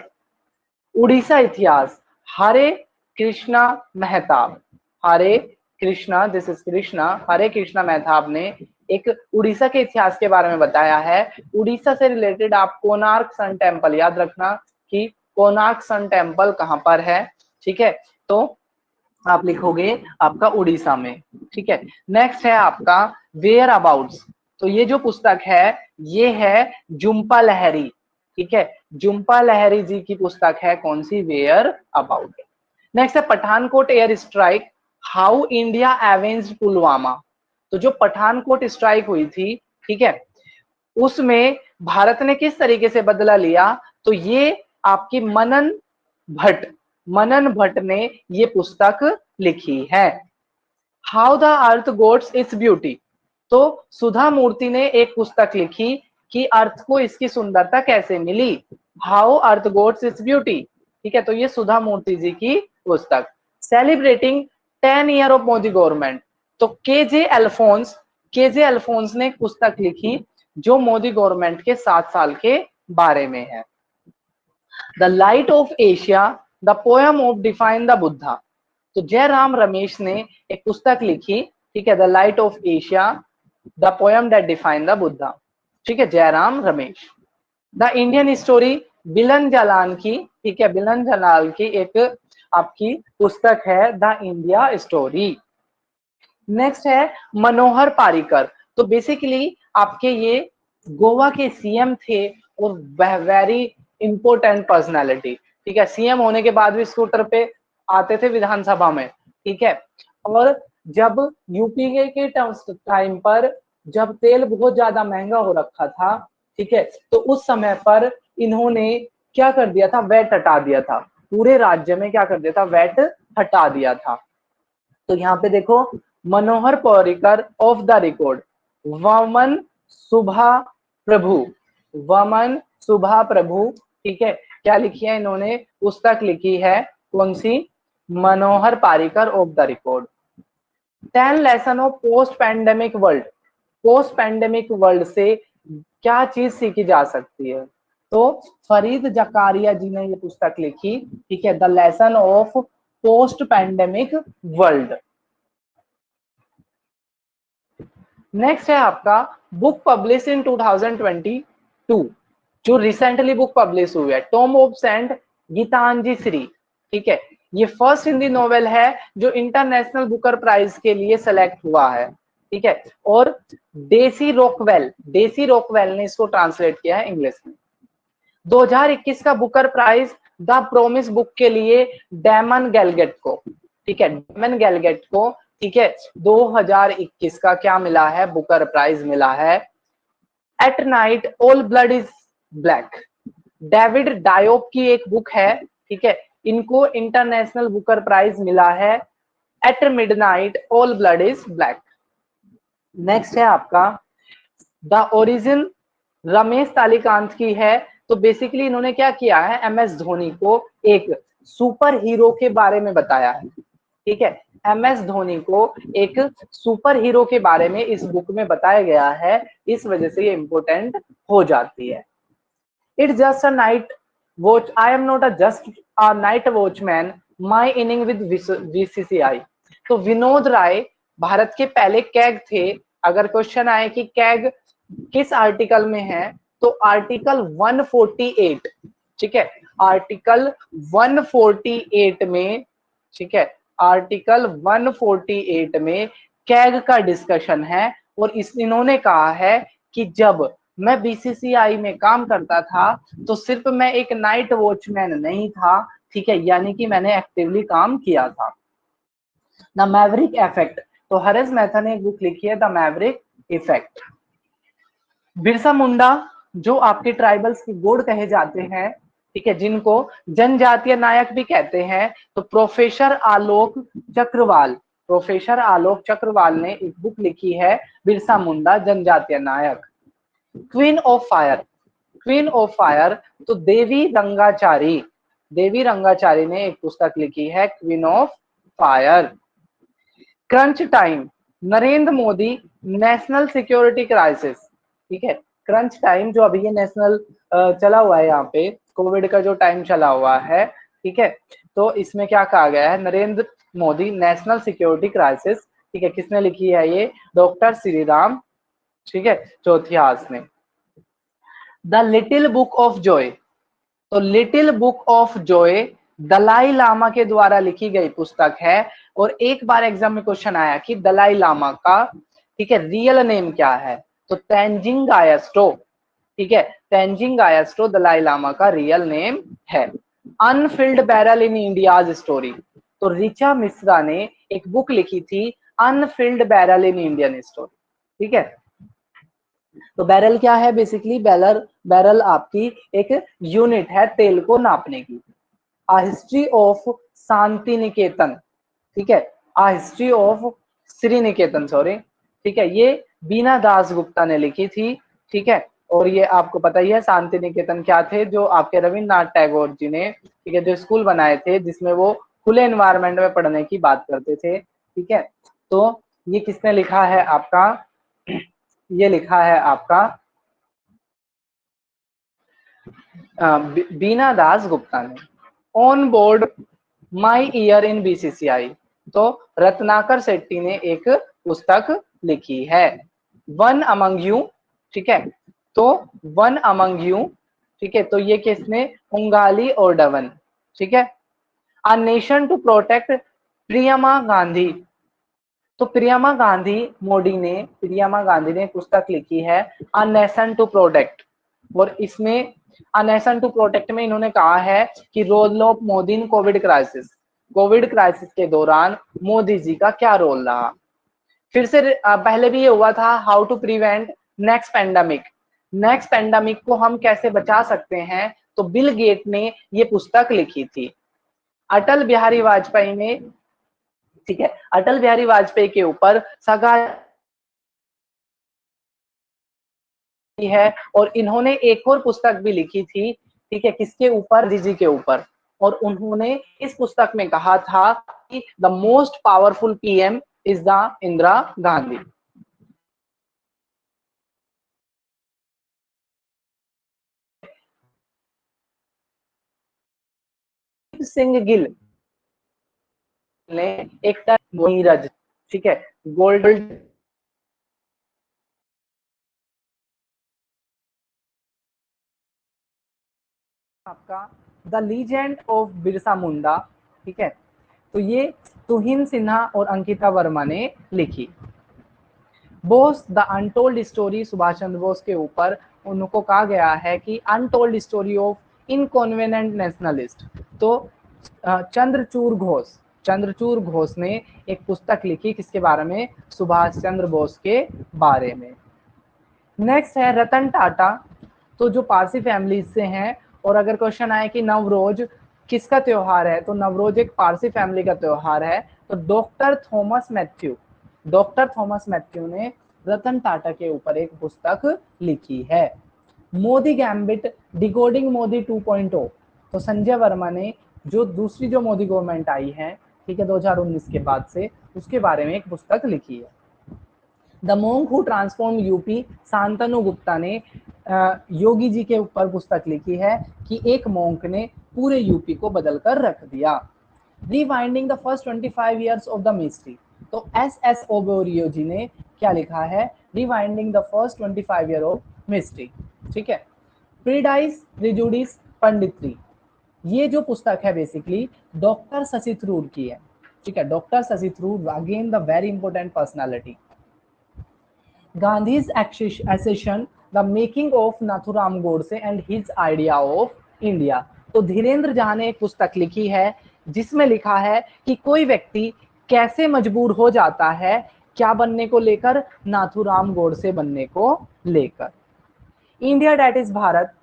उड़ीसा इतिहास, हरे कृष्णा मेहताब, हरे कृष्णा, दिस इज कृष्णा, हरे कृष्णा मेहताब ने एक उड़ीसा के इतिहास के बारे में बताया है। उड़ीसा से रिलेटेड आप कोणार्क सन टेम्पल याद रखना कि कोणार्क सन टेम्पल कहां पर है, ठीक है, तो आप लिखोगे आपका उड़ीसा में, ठीक है। नेक्स्ट है आपका वेयर अबाउट्स, तो ये जो पुस्तक है ये है जुम्पा लहरी, ठीक है, जुम्पा लहरी जी की पुस्तक है कौन सी, वेयर अबाउट। नेक्स्ट है Pathankot air strike, how India avenged Pulwama, तो जो पठानकोट स्ट्राइक हुई थी, ठीक है, उसमें भारत ने किस तरीके से बदला लिया, तो ये आपकी भट्ट मनन भट्ट ने ये पुस्तक लिखी है। How the earth gots its beauty, तो सुधा मूर्ति ने एक पुस्तक लिखी कि अर्थ को इसकी सुंदरता कैसे मिली, how earth gots its beauty, ठीक है, तो ये सुधा मूर्ति जी की पुस्तक। Celebrating 10 year of Modi government, तो केजे अल्फोंस ने एक पुस्तक लिखी जो मोदी गवर्नमेंट के 7 साल के बारे में है। The light of Asia, the poem of define the Buddha, तो जयराम रमेश ने एक पुस्तक लिखी, ठीक है, the light of Asia, the poem that define the Buddha, ठीक है, Jairam Ramesh. The Indian story, बिलन जलाल की, ठीक है, बिलन जलाल की एक आपकी पुस्तक है द इंडिया स्टोरी। नेक्स्ट है मनोहर पारिकर, तो बेसिकली आपके ये गोवा के सीएम थे और वेरी इंपोर्टेंट पर्सनालिटी, ठीक है, सीएम होने के बाद भी स्कूटर पे आते थे विधानसभा में, ठीक है। और जब यूपीए के टाइम पर जब तेल बहुत ज्यादा महंगा हो रखा था, ठीक है, तो उस समय पर इन्होंने क्या कर दिया था, वैट हटा दिया था, पूरे राज्य में क्या कर दिया था, वैट हटा दिया था। तो यहाँ पे देखो Manohar Parrikar of the record, वमन सुभा प्रभु, वमन सुभा प्रभु, ठीक है, क्या लिखी है इन्होंने, पुस्तक लिखी है कौन सी, Manohar Parrikar off the record. 10 lesson of post pandemic world, post pandemic world से क्या चीज सीखी जा सकती है, तो फरीद जकारिया जी ने ये पुस्तक लिखी, ठीक है, the lesson of post pandemic world. Next है आपका बुक पब्लिश इन 2022, जो रिसेंटली बुक पब्लिश हुई है, Tom Hopes and Geetanjali Shree. ठीक है, ये फर्स्ट हिंदी नॉवेल है जो इंटरनेशनल बुकर प्राइज के लिए सेलेक्ट हुआ है। ठीक है, और डेसी रॉकवेल ने इसको ट्रांसलेट किया है इंग्लिश में। 2021 का Booker Prize the Promise book के लिए डैमन गैलगेट को, ठीक है, डैमन गैलगेट को, ठीक है, 2021 का क्या मिला है, बुकर प्राइज मिला है। At night all blood is black, David Diop की एक बुक है। ठीक है, इनको इंटरनेशनल बुकर प्राइज मिला है। At midnight all blood is black. Next है आपका द ओरिजिन, रमेश तालिकांत की है। तो बेसिकली इन्होंने क्या किया है, MS धोनी को एक सुपर हीरो के बारे में बताया है। ठीक है, MS धोनी को एक सुपर हीरो के बारे में इस बुक में बताया गया है, इस वजह से ये इंपॉर्टेंट हो जाती है। It's just a night watch, I am not a just a night watchman, my inning with VCCI। तो विनोद राय भारत के पहले कैग थे। अगर क्वेश्चन आए कि कैग किस आर्टिकल में है, तो आर्टिकल 148, ठीक है, आर्टिकल 148 में, ठीक है, आर्टिकल 148 में कैग का डिस्कशन है। और इन्होंने कहा है कि जब मैं BCCI में काम करता था तो सिर्फ मैं एक नाइट वॉचमैन नहीं था, ठीक है, यानी कि मैंने एक्टिवली काम किया था। द मैवरिक इफेक्ट, तो हरेस मेहता ने एक बुक लिखी है the Maverick effect. Birsa Munda, जो आपके ट्राइबल्स की गॉड कहे जाते हैं, ठीक है, जिनको जनजातीय नायक भी कहते हैं, तो प्रोफेसर आलोक चक्रवाल, प्रोफेसर आलोक चक्रवाल ने एक बुक लिखी है बिरसा मुंडा जनजातीय नायक। Queen of fire, queen of fire, तो देवी रंगाचारी, देवी रंगाचारी ने एक पुस्तक लिखी है queen of fire. Crunch time, Narendra Modi national security crisis. ठीक है, क्रंच टाइम जो अभी ये नेशनल चला हुआ है, यहाँ पे कोविड का जो टाइम चला हुआ है, ठीक है, तो इसमें क्या कहा गया है, Narendra Modi national security crisis. ठीक है, किसने लिखी है ये, डॉक्टर श्री राम, ठीक है, चौथियास ने। The little book of joy, तो little book of joy Dalai Lama के द्वारा लिखी गई पुस्तक है। और एक बार एग्जाम में क्वेश्चन आया कि दलाई लामा का, ठीक है, रियल नेम क्या है, तो तेंजिंग गायस्टो, ठीक है, तेंजिंग गायस्टो दलाई लामा का रियल नेम है। Anfield barrel in India's story, तो रिचा मिश्रा ने एक बुक लिखी थी Anfield barrel in Indian story. ठीक है, तो बैरल क्या है, बेसिकली बैरल, बैरल आपकी एक यूनिट है तेल को नापने की। आ हिस्ट्री ऑफ शांति निकेतन, ठीक है, a history of Sriniketan, sorry, ठीक है, ये बीना दास गुप्ता ने लिखी थी। ठीक है, और ये आपको पता ही है शांति निकेतन क्या थे, जो आपके रविन्द्रनाथ टैगोर जी ने, ठीक है, जो स्कूल बनाए थे जिसमें वो खुले एनवायरनमेंट में पढ़ने की बात करते थे। ठीक है, तो ये किसने लिखा है आपका, ये लिखा है आपका बीना दास गुप्ता ने। On board my year in BCCI, तो रत्नाकर शेट्टी ने एक पुस्तक लिखी है। वन अमंग यू, ठीक है, तो वन अमंग यू, ठीक है, तो ये किसने, उंगाली और डवन। ठीक है, a nation to protect Priyama Gandhi, तो प्रियमा गांधी मोदी ने, प्रियमा गांधी ने पुस्तक लिखी है अ नेशन टू प्रोटेक्ट। और इसमें अ नेशन टू प्रोटेक्ट में इन्होंने कहा है कि role of Modi in COVID crisis, COVID crisis के दौरान मोदी जी का क्या रोल रहा। फिर से पहले भी ये हुआ था, how to prevent next pandemic, next pandemic को हम कैसे बचा सकते हैं, तो बिल गेट ने ये पुस्तक लिखी थी। अटल बिहारी वाजपेयी ने, ठीक है, अटल बिहारी वाजपेयी के ऊपर सगा है। और इन्होंने एक और पुस्तक भी लिखी थी, ठीक है, किसके ऊपर, जी के ऊपर। और उन्होंने इस पुस्तक में कहा था कि the most powerful PM is the Indira Gandhi. Singh Gill ने एक नीरज, ठीक है, गोल्ड आपका the legend of Birsa Munda, ठीक है, तो ये तुहिन सिन्हा और अंकिता वर्मा ने लिखी। Bose the untold story, Subhash Chandra Bose के ऊपर उनको कहा गया है कि untold story of inconvenient nationalist. तो चंद्रचूड़ घोष ने एक पुस्तक लिखी किसके बारे में, सुभाष चंद्र बोस के बारे में। नेक्स्ट है रतन टाटा, तो जो पारसी फैमिली से हैं, और अगर क्वेश्चन आए कि नवरोज किसका त्योहार है, तो नवरोज एक पारसी फैमिली का त्योहार है। तो डॉक्टर थॉमस मैथ्यू ने रतन टाटा के ऊपर एक पुस्तक लिखी है। मोदी गैम्बिट डिकोडिंग मोदी 2.0, तो संजय वर्मा ने जो दूसरी जो मोदी गवर्नमेंट आई है, ठीक है, 2019 के बाद से, उसके बारे में एक पुस्तक लिखी है। The monk who transform UP, Shantanu Gupta ने योगी जी के ऊपर पुस्तक लिखी है कि एक मोंक ने पूरे यूपी को बदल कर रख दिया। Rewinding the first 25 years of the mystery, तो एस ओबेरियो जी ने क्या लिखा है, rewinding the first 25 year of mystery, ठीक है। प्रीडाइस रिजुडिस पंडित्री, ये जो पुस्तक है बेसिकली डॉक्टर शशि थरूर की है, ठीक है, doctor Shashi Tharoor again the very important personality. Gandhi's accession, the making of Nathuram Godse and his idea of India, तो धीरेन्द्र झा ने एक पुस्तक लिखी है जिसमें लिखा है कि कोई व्यक्ति कैसे मजबूर हो जाता है, क्या बनने को लेकर, नाथूराम गोडसे बनने को लेकर। India that is Bharat,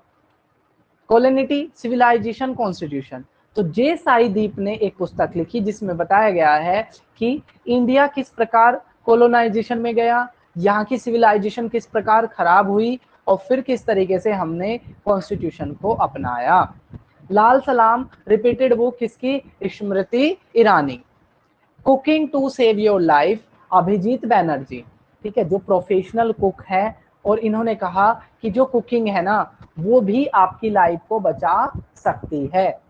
coloniality civilization constitution, तो जे साई दीप ने एक पुस्तक लिखी जिसमें बताया गया है कि इंडिया किस प्रकार कोलोनाइजेशन में गया, यहाँ की सिविलाइजेशन किस प्रकार खराब हुई, और फिर किस तरीके से हमने कॉन्स्टिट्यूशन को अपनाया। लाल सलाम रिपीटेड बुक किसकी, Smriti Irani. Cooking to save your life, Abhijit Banerjee, ठीक है, जो प्रोफेशनल कुक है, और इन्होंने कहा कि जो कुकिंग है ना वो भी आपकी लाइफ को बचा सकती है।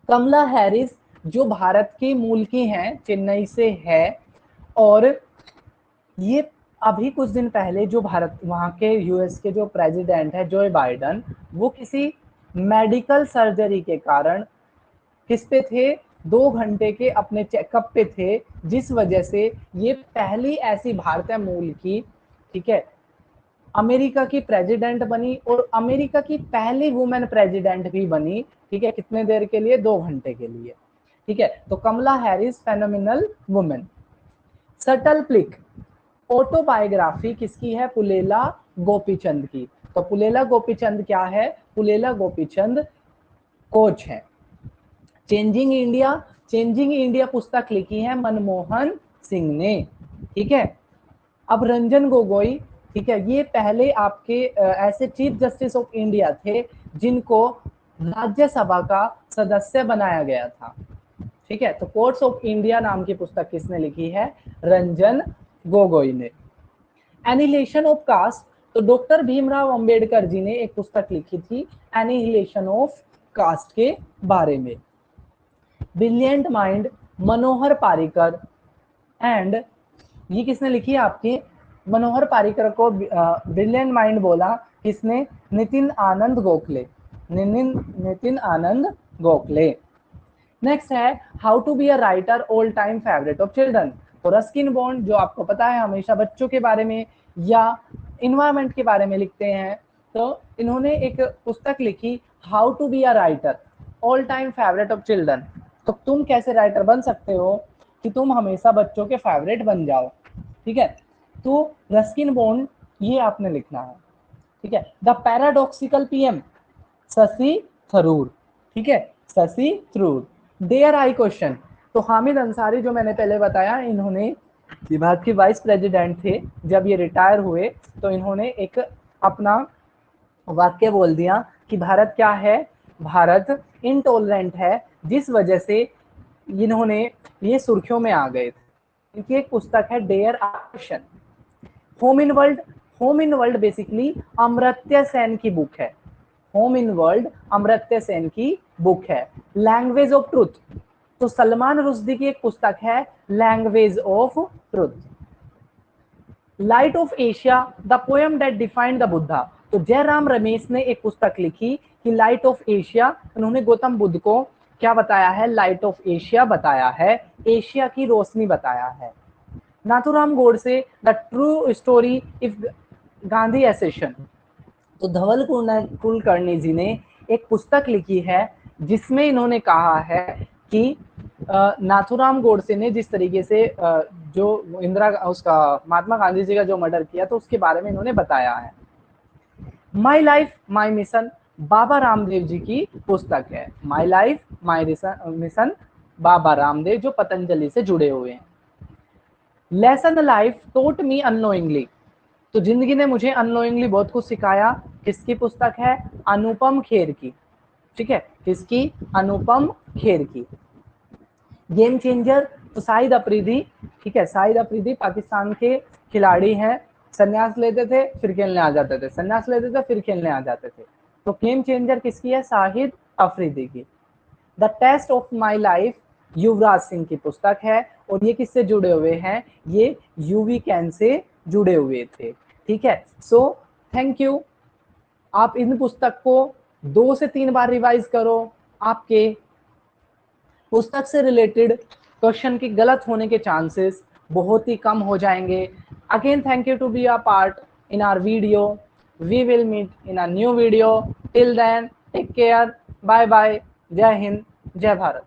कमला हैरिस, जो भारत की मूल की हैं, चेन्नई से है, और ये अभी कुछ दिन पहले जो भारत वहाँ के यूएस के जो प्रेसिडेंट है जो बाइडन, वो किसी मेडिकल सर्जरी के कारण किस पे थे, 2 घंटे के अपने चेकअप पे थे, जिस वजह से ये पहली ऐसी भारतीय मूल की, ठीक है, अमेरिका की प्रेसिडेंट बनी, और अमेरिका की पहली वुमेन प्रेसिडेंट भी बनी, ठीक है, कितने देर के लिए, 2 घंटे के लिए, ठीक है। तो Kamala Harris phenomenal women. Shuttle flick, autobiography किसकी है, पुलेला गोपीचंद की। तो पुलेला गोपीचंद क्या है, पुलेला गोपीचंद कोच है। चेंजिंग इंडिया पुस्तक लिखी है मनमोहन सिंह ने, ठीक है। अब रंजन गोगोई, ठीक है, ये पहले आपके ऐसे चीफ जस्टिस ऑफ इंडिया थे जिनको राज्यसभा का सदस्य बनाया गया था, ठीक है। तो कोर्ट्स ऑफ इंडिया नाम की पुस्तक किसने लिखी है, रंजन गोगोई ने। एनिहिलेशन ऑफ कास्ट, तो डॉक्टर भीमराव अंबेडकर जी ने एक पुस्तक लिखी थी एनिहिलेशन ऑफ कास्ट के बारे में। Brilliant mind, Manohar Parrikar, and ये किसने लिखी है आपकी, मनोहर पारिकर को ब्रिलियंट माइंड बोला किसने, नितिन आनंद गोखले। नेक्स्ट है how to be a writer, all time favourite of children, तो रस्किन बॉन्ड, जो आपको पता है हमेशा बच्चों के बारे में या इन्वायरमेंट के बारे में लिखते हैं, तो इन्होंने एक पुस्तक लिखी how to be a writer, all time favourite of children, तो तुम कैसे राइटर बन सकते हो कि तुम हमेशा बच्चों के फेवरेट बन जाओ, ठीक है। तो रस्किन बॉन्ड ये आपने लिखना है, ठीक है। The paradoxical PM, Shashi Tharoor, ठीक है, शशि थरूर। डेयर आई क्वेश्चन, तो हामिद अंसारी जो मैंने पहले बताया, इन्होंने भारत के वाइस प्रेसिडेंट थे, जब ये रिटायर हुए तो इन्होंने एक अपना वाक्य बोल दिया कि भारत क्या है, भारत इनटॉलरेंट है, जिस वजह से इन्होंने ये सुर्खियों में आ गए थे। इनकी एक पुस्तक है dare question. Home in world basically Amartya Sen की बुक है, home in world Amartya Sen की बुक है। लैंग्वेज ऑफ ट्रूथ, तो सलमान रुश्दी की एक पुस्तक है language of truth. Light of Asia, the poem that defined the Buddha, तो जयराम रमेश ने एक पुस्तक लिखी कि लाइट ऑफ एशिया। उन्होंने गौतम बुद्ध को क्या बताया है? लाइट ऑफ एशिया बताया है, एशिया की रोशनी बताया है। Nathuram Godse the true story if Gandhi assassination. तो धवल कुलकर्णी जी ने एक पुस्तक लिखी है जिसमें इन्होंने कहा है कि नाथूराम गोडसे ने जिस तरीके से जो इंदिरा उसका महात्मा गांधी जी का जो मर्डर किया तो उसके बारे में इन्होंने बताया है। My life my mission Baba Ramdev ji की पुस्तक है। My life my mission Baba Ramdev, जो पतंजलि से जुड़े हुए हैं। लेसन लाइफ टोट मी अननोइंगली। तो जिंदगी ने मुझे अननोइंगली बहुत कुछ सिखाया। किसकी पुस्तक है? अनुपम खेर की। ठीक है, किसकी? अनुपम खेर की। गेम चेंजर तो शाहिद अफरीदी। ठीक है, शाहिद अफरीदी पाकिस्तान के खिलाड़ी हैं, संन्यास लेते थे फिर खेलने आ जाते थे, संन्यास लेते थे फिर खेलने आ जाते थे। तो गेम चेंजर किसकी है? शाहिद अफरीदी की। The test of my life Yuvraj Singh की पुस्तक है, और ये किससे जुड़े हुए हैं? ये यूवी कैन से जुड़े हुए थे। ठीक है, सो थैंक यू। आप इन पुस्तक को 2 से 3 बार रिवाइज करो, आपके पुस्तक से रिलेटेड क्वेश्चन के गलत होने के चांसेस बहुत ही कम हो जाएंगे। Again thank you to be a part in our video. We will meet in a new video. Till then take care, bye bye, जय हिंद, जय भारत।